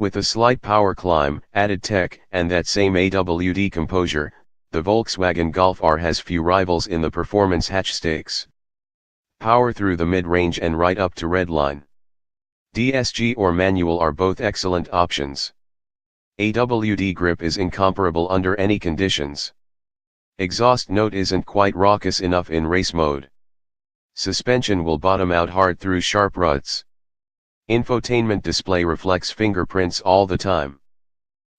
With a slight power climb, added tech, and that same AWD composure, the Volkswagen Golf R has few rivals in the performance hatch stakes. Power through the mid-range and right up to redline. DSG or manual are both excellent options. AWD grip is incomparable under any conditions. Exhaust note isn't quite raucous enough in race mode. Suspension will bottom out hard through sharp ruts. Infotainment display reflects fingerprints all the time.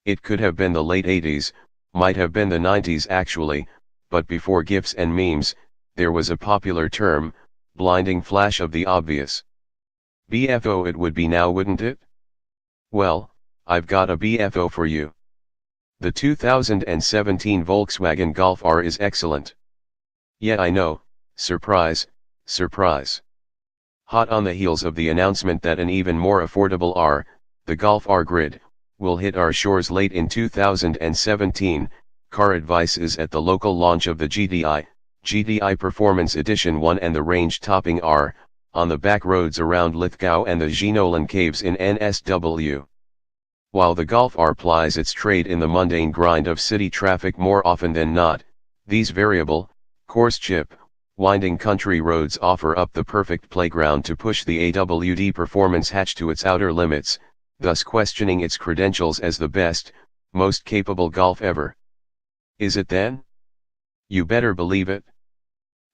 It could have been the late 80s, might have been the 90s actually, but before GIFs and memes, there was a popular term, blinding flash of the obvious. BFO it would be now, wouldn't it? Well, I've got a BFO for you. The 2017 Volkswagen Golf R is excellent. Yeah, I know, surprise, surprise. Hot on the heels of the announcement that an even more affordable R, the Golf R Grid, will hit our shores late in 2017, Car Advice is at the local launch of the GDI Performance Edition 1 and the range-topping R, on the back roads around Lithgow and the Jenolan Caves in NSW. While the Golf R plies its trade in the mundane grind of city traffic more often than not, these variable, coarse chip, winding country roads offer up the perfect playground to push the AWD performance hatch to its outer limits, thus questioning its credentials as the best, most capable Golf ever. Is it then? You better believe it.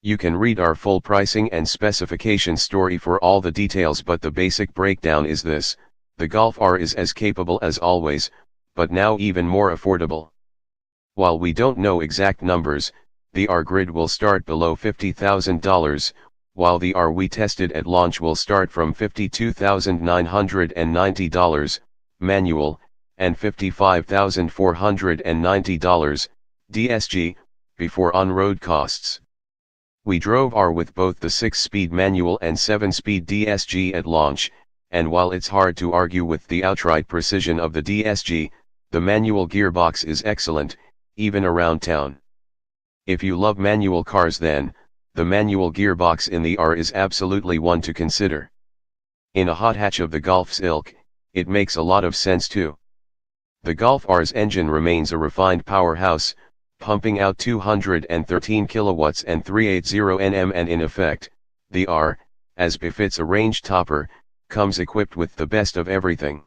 You can read our full pricing and specification story for all the details, but the basic breakdown is this: the Golf R is as capable as always, but now even more affordable. While we don't know exact numbers, the R Grid will start below $50,000, while the R we tested at launch will start from $52,990, manual, and $55,490, DSG, before on-road costs. We drove R with both the 6-speed manual and 7-speed DSG at launch, and while it's hard to argue with the outright precision of the DSG, the manual gearbox is excellent, even around town. If you love manual cars, then the manual gearbox in the R is absolutely one to consider. In a hot hatch of the Golf's ilk, it makes a lot of sense too. The Golf R's engine remains a refined powerhouse, pumping out 213 kilowatts and 380 Nm, and in effect, the R, as befits a range topper, comes equipped with the best of everything.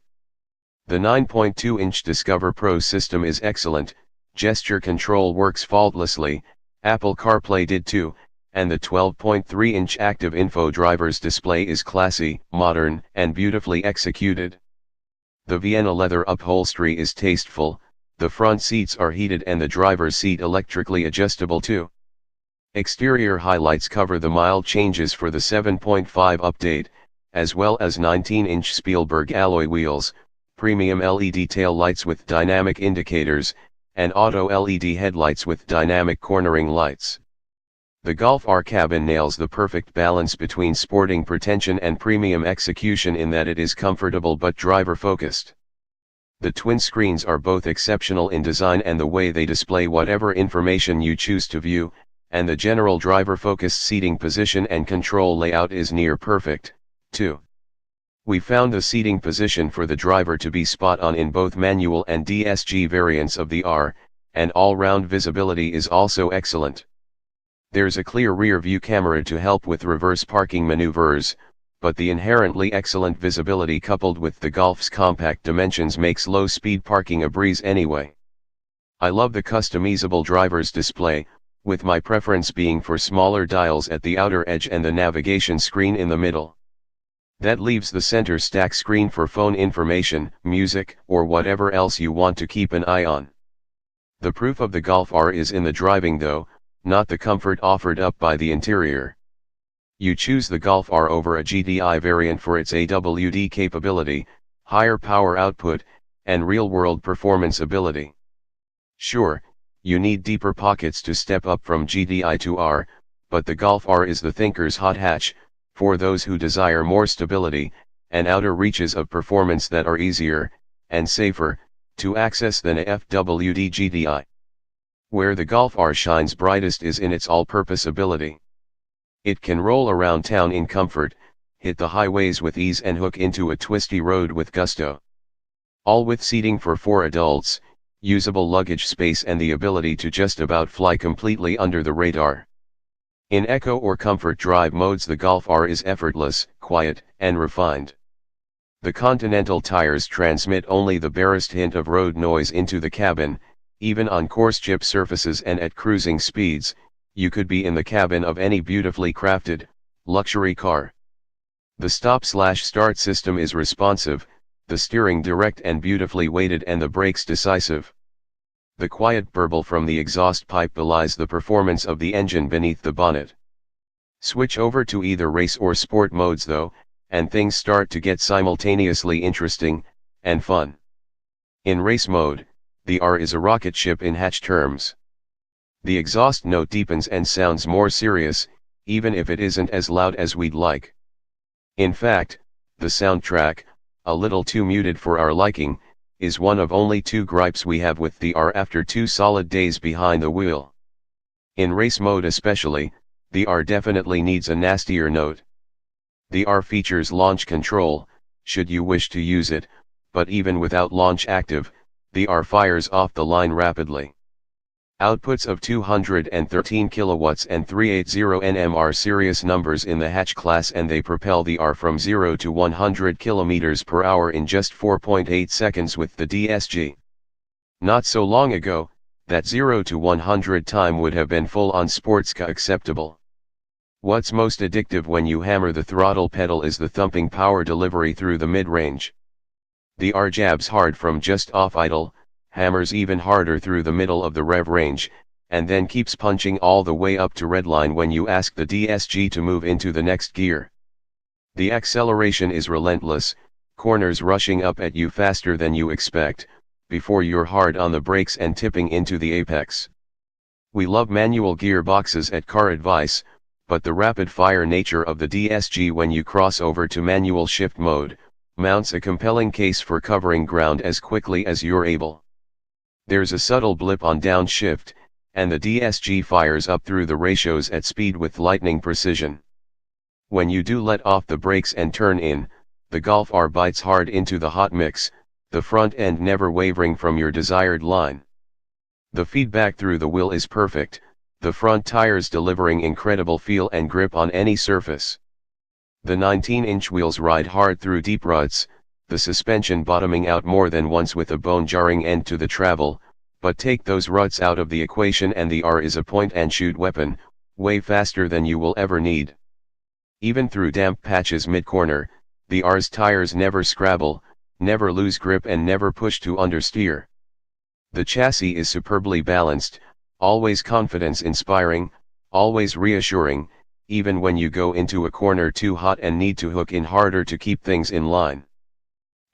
The 9.2-inch Discover Pro system is excellent, gesture control works faultlessly, Apple CarPlay did too, and the 12.3-inch Active Info driver's display is classy, modern, and beautifully executed. The Vienna leather upholstery is tasteful, the front seats are heated and the driver's seat electrically adjustable too. Exterior highlights cover the mild changes for the 7.5 update, as well as 19-inch Spielberg alloy wheels, premium LED tail lights with dynamic indicators, and auto LED headlights with dynamic cornering lights. The Golf R cabin nails the perfect balance between sporting pretension and premium execution in that it is comfortable but driver-focused. The twin screens are both exceptional in design and the way they display whatever information you choose to view, and the general driver-focused seating position and control layout is near perfect, too. We found the seating position for the driver to be spot on in both manual and DSG variants of the R, and all-round visibility is also excellent. There's a clear rear view camera to help with reverse parking maneuvers, but the inherently excellent visibility coupled with the Golf's compact dimensions makes low-speed parking a breeze anyway. I love the customizable driver's display, with my preference being for smaller dials at the outer edge and the navigation screen in the middle. That leaves the center stack screen for phone information, music, or whatever else you want to keep an eye on. The proof of the Golf R is in the driving though, not the comfort offered up by the interior. You choose the Golf R over a GDI variant for its AWD capability, higher power output, and real-world performance ability. Sure, you need deeper pockets to step up from GDI to R, but the Golf R is the thinker's hot hatch, for those who desire more stability, and outer reaches of performance that are easier, and safer, to access than a FWD GDI. Where the Golf R shines brightest is in its all-purpose ability. It can roll around town in comfort, hit the highways with ease and hook into a twisty road with gusto. All with seating for 4 adults, usable luggage space and the ability to just about fly completely under the radar. In Eco or Comfort drive modes the Golf R is effortless, quiet, and refined. The Continental tires transmit only the barest hint of road noise into the cabin, even on coarse chip surfaces and at cruising speeds, you could be in the cabin of any beautifully crafted, luxury car. The stop/start system is responsive, the steering direct and beautifully weighted and the brakes decisive. The quiet burble from the exhaust pipe belies the performance of the engine beneath the bonnet. Switch over to either race or sport modes though, and things start to get simultaneously interesting and fun. In race mode, the R is a rocket ship in hatch terms. The exhaust note deepens and sounds more serious, even if it isn't as loud as we'd like. In fact, the soundtrack, a little too muted for our liking, is one of only 2 gripes we have with the R after 2 solid days behind the wheel. In race mode especially, the R definitely needs a nastier note. The R features launch control, should you wish to use it, but even without launch active, the R fires off the line rapidly. Outputs of 213 kilowatts and 380 Nm are serious numbers in the hatch class, and they propel the R from 0 to 100 km per hour in just 4.8 seconds with the DSG. Not so long ago, that 0 to 100 time would have been full-on sports car acceptable. What's most addictive when you hammer the throttle pedal is the thumping power delivery through the mid-range. The R jabs hard from just off idle, hammers even harder through the middle of the rev range, and then keeps punching all the way up to redline when you ask the DSG to move into the next gear. The acceleration is relentless, corners rushing up at you faster than you expect, before you're hard on the brakes and tipping into the apex. We love manual gearboxes at Car Advice, but the rapid-fire nature of the DSG when you cross over to manual shift mode, mounts a compelling case for covering ground as quickly as you're able. There's a subtle blip on downshift, and the DSG fires up through the ratios at speed with lightning precision. When you do let off the brakes and turn in, the Golf R bites hard into the hot mix, the front end never wavering from your desired line. The feedback through the wheel is perfect, the front tires delivering incredible feel and grip on any surface. The 19-inch wheels ride hard through deep ruts, the suspension bottoming out more than once with a bone-jarring end to the travel, but take those ruts out of the equation and the R is a point-and-shoot weapon, way faster than you will ever need. Even through damp patches mid-corner, the R's tires never scrabble, never lose grip and never push to understeer. The chassis is superbly balanced, always confidence-inspiring, always reassuring, even when you go into a corner too hot and need to hook in harder to keep things in line.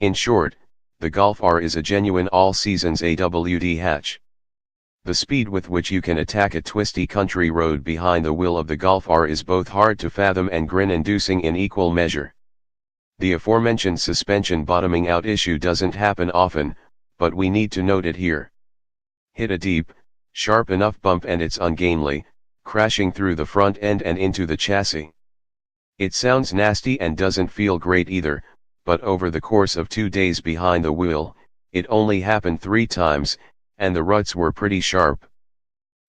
In short, the Golf R is a genuine all-seasons AWD hatch. The speed with which you can attack a twisty country road behind the wheel of the Golf R is both hard to fathom and grin-inducing in equal measure. The aforementioned suspension bottoming out issue doesn't happen often, but we need to note it here. Hit a deep, sharp enough bump and it's ungainly, crashing through the front end and into the chassis. It sounds nasty and doesn't feel great either, but over the course of 2 days behind the wheel, it only happened 3 times, and the ruts were pretty sharp.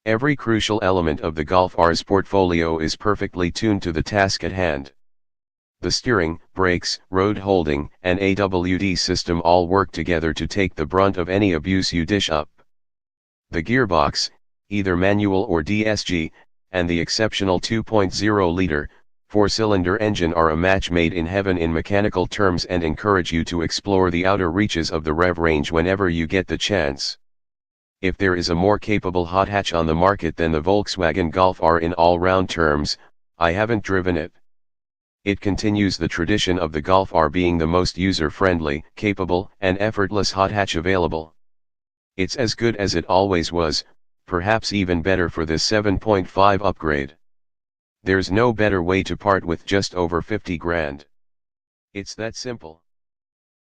Every crucial element of the Golf R's portfolio is perfectly tuned to the task at hand. The steering, brakes, road holding, and AWD system all work together to take the brunt of any abuse you dish up. The gearbox, either manual or DSG, and the exceptional 2.0-liter, 4-cylinder engine are a match made in heaven in mechanical terms and encourage you to explore the outer reaches of the rev range whenever you get the chance. If there is a more capable hot hatch on the market than the Volkswagen Golf R in all-round terms, I haven't driven it. It continues the tradition of the Golf R being the most user-friendly, capable, and effortless hot hatch available. It's as good as it always was, perhaps even better for this 7.5 upgrade. There's no better way to part with just over 50 grand. It's that simple.